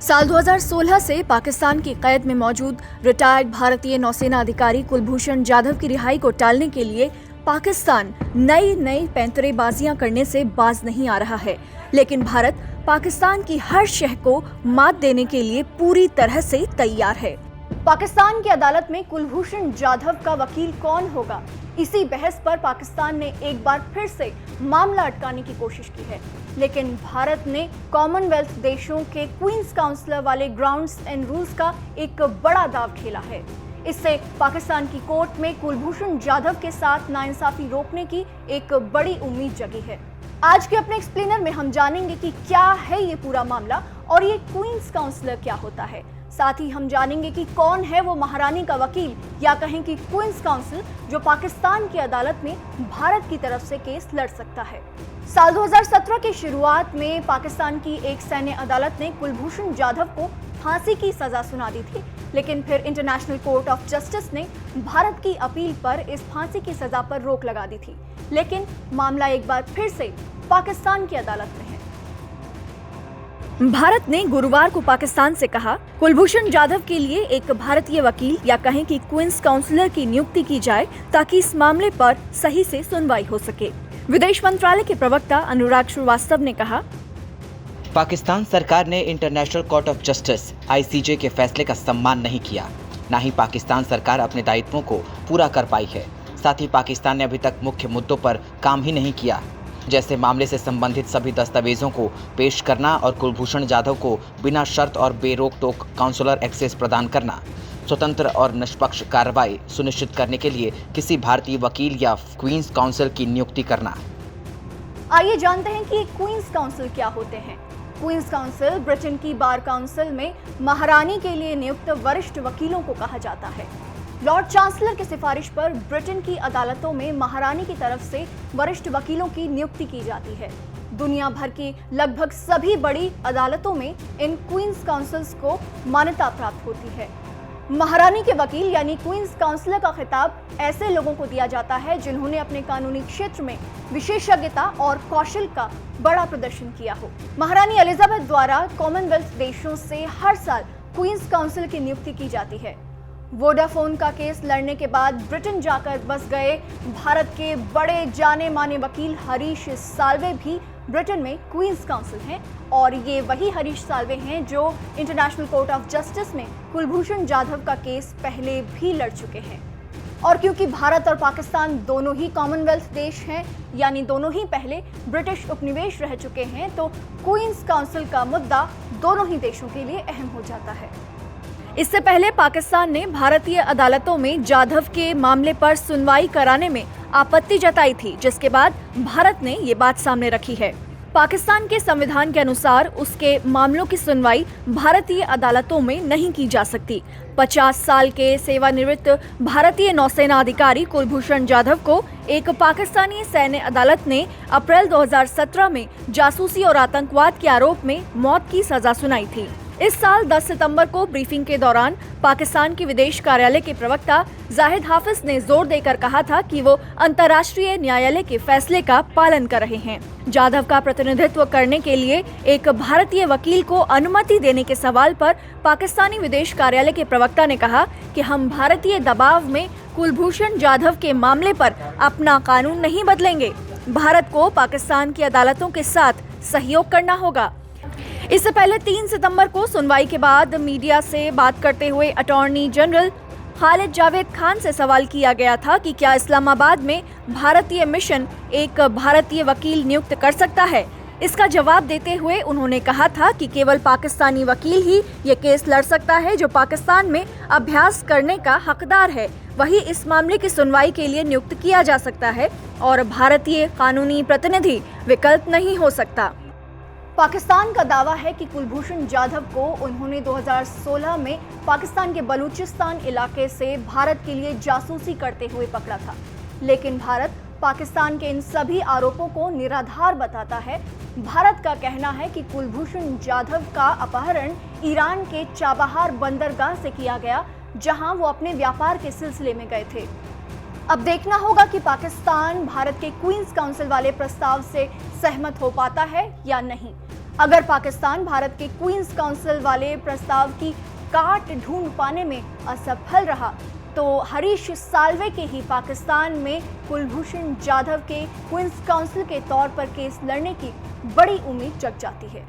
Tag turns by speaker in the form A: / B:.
A: साल 2016 से पाकिस्तान की कैद में मौजूद रिटायर्ड भारतीय नौसेना अधिकारी कुलभूषण जाधव की रिहाई को टालने के लिए पाकिस्तान नई पैंतरेबाजियां करने से बाज नहीं आ रहा है, लेकिन भारत पाकिस्तान की हर शह को मात देने के लिए पूरी तरह से तैयार है। पाकिस्तान की अदालत में कुलभूषण जाधव का वकील कौन होगा, इसी बहस पर पाकिस्तान ने एक बार फिर से मामला अटकाने की कोशिश की है, लेकिन भारत ने कॉमनवेल्थ देशों के क्वींस काउंसिलर वाले ग्राउंड्स एंड रूल्स का एक बड़ा दांव खेला है। इससे पाकिस्तान की कोर्ट में कुलभूषण जाधव के साथ नाइंसाफी रोकने की एक बड़ी उम्मीद जगी है। आज के अपने एक्सप्लेनर में हम जानेंगे कि क्या है ये पूरा मामला और ये क्वींस काउंसिलर क्या होता है। साथ ही हम जानेंगे कि कौन है वो महारानी का वकील या कहें कि क्वींस काउंसिल जो पाकिस्तान की अदालत में भारत की तरफ से केस लड़ सकता है। साल 2017 की शुरुआत में पाकिस्तान की एक सैन्य अदालत ने कुलभूषण जाधव को फांसी की सजा सुना दी थी, लेकिन फिर इंटरनेशनल कोर्ट ऑफ जस्टिस ने भारत की अपील पर इस फांसी की सजा पर रोक लगा दी थी। लेकिन मामला एक बार फिर से पाकिस्तान की अदालत में है। भारत ने गुरुवार को पाकिस्तान से कहा, कुलभूषण जाधव के लिए एक भारतीय वकील या कहें कि क्वींस काउंसिलर की नियुक्ति की जाए ताकि इस मामले पर सही से सुनवाई हो सके। विदेश मंत्रालय के प्रवक्ता अनुराग श्रीवास्तव ने कहा,
B: पाकिस्तान सरकार ने international court of justice (ICJ) के फैसले का सम्मान नहीं किया। न ही पाकिस्तान सरकार अपने दायित्वों को पूरा कर पाई है। साथ ही पाकिस्तान ने अभी तक मुख्य मुद्दों पर काम ही नहीं किया, जैसे मामले से संबंधित सभी दस्तावेजों को पेश करना और कुलभूषण जाधव को बिना शर्त और बेरोक टोक काउंसलर एक्सेस प्रदान करना, स्वतंत्र और निष्पक्ष कार्रवाई सुनिश्चित करने के लिए किसी भारतीय वकील या क्वींस काउंसिल की नियुक्ति करना।
A: आइए जानते हैं कि क्वींस काउंसिल क्या होते हैं। क्वींस काउंसिल ब्रिटेन की बार काउंसिल में महारानी के लिए नियुक्त वरिष्ठ वकीलों को कहा जाता है। लॉर्ड चांसलर की सिफारिश पर ब्रिटेन की अदालतों में महारानी की तरफ से वरिष्ठ वकीलों की नियुक्ति की जाती है। दुनिया भर की लगभग सभी बड़ी अदालतों में इन क्वींस काउंसिल्स को मान्यता प्राप्त होती है। महारानी के वकील यानी क्वींस काउंसिलर का खिताब ऐसे लोगों को दिया जाता है जिन्होंने अपने कानूनी क्षेत्र में विशेषज्ञता और कौशल का बड़ा प्रदर्शन किया हो। महारानी एलिजाबेथ द्वारा कॉमनवेल्थ देशों से हर साल क्वींस काउंसिल की नियुक्ति की जाती है। वोडाफोन का केस लड़ने के बाद ब्रिटेन जाकर बस गए भारत के बड़े जाने माने वकील हरीश साल्वे भी ब्रिटेन में क्वींस काउंसिल हैं, और ये वही हरीश साल्वे हैं जो इंटरनेशनल कोर्ट ऑफ जस्टिस में कुलभूषण जाधव का केस पहले भी लड़ चुके हैं। और क्योंकि भारत और पाकिस्तान दोनों ही कॉमनवेल्थ देश हैं, यानी दोनों ही पहले ब्रिटिश उपनिवेश रह चुके हैं, तो क्वींस काउंसिल का मुद्दा दोनों ही देशों के लिए अहम हो जाता है। इससे पहले पाकिस्तान ने भारतीय अदालतों में जाधव के मामले पर सुनवाई कराने में आपत्ति जताई थी, जिसके बाद भारत ने ये बात सामने रखी है। पाकिस्तान के संविधान के अनुसार उसके मामलों की सुनवाई भारतीय अदालतों में नहीं की जा सकती। 50 साल के सेवानिवृत्त भारतीय नौसेना अधिकारी कुलभूषण जाधव को एक पाकिस्तानी सैन्य अदालत ने अप्रैल 2017 में जासूसी और आतंकवाद के आरोप में मौत की सजा सुनाई थी। इस साल 10 सितंबर को ब्रीफिंग के दौरान पाकिस्तान के विदेश कार्यालय के प्रवक्ता जाहिद हाफिज ने जोर देकर कहा था कि वो अंतर्राष्ट्रीय न्यायालय के फैसले का पालन कर रहे हैं। जाधव का प्रतिनिधित्व करने के लिए एक भारतीय वकील को अनुमति देने के सवाल पर पाकिस्तानी विदेश कार्यालय के प्रवक्ता ने कहा कि हम भारतीय दबाव में कुलभूषण जाधव के मामले पर अपना कानून नहीं बदलेंगे। भारत को पाकिस्तान की अदालतों के साथ सहयोग करना होगा। इससे पहले 3 सितंबर को सुनवाई के बाद मीडिया से बात करते हुए अटॉर्नी जनरल खालिद जावेद खान से सवाल किया गया था कि क्या इस्लामाबाद में भारतीय मिशन एक भारतीय वकील नियुक्त कर सकता है। इसका जवाब देते हुए उन्होंने कहा था कि केवल पाकिस्तानी वकील ही ये केस लड़ सकता है जो पाकिस्तान में अभ्यास करने का हकदार है, वही इस मामले की सुनवाई के लिए नियुक्त किया जा सकता है और भारतीय कानूनी प्रतिनिधि विकल्प नहीं हो सकता। पाकिस्तान का दावा है कि कुलभूषण जाधव को उन्होंने 2016 में पाकिस्तान के बलूचिस्तान इलाके से भारत के लिए जासूसी करते हुए पकड़ा था, लेकिन भारत पाकिस्तान के इन सभी आरोपों को निराधार बताता है। भारत का कहना है कि कुलभूषण जाधव का अपहरण ईरान के चाबहार बंदरगाह से किया गया, जहां वो अपने व्यापार के सिलसिले में गए थे। अब देखना होगा कि पाकिस्तान भारत के क्वींस काउंसिल वाले प्रस्ताव से सहमत हो पाता है या नहीं। अगर पाकिस्तान भारत के क्वींस काउंसिल वाले प्रस्ताव की काट ढूंढ पाने में असफल रहा तो हरीश साल्वे के ही पाकिस्तान में कुलभूषण जाधव के क्वींस काउंसिल के तौर पर केस लड़ने की बड़ी उम्मीद जग जाती है।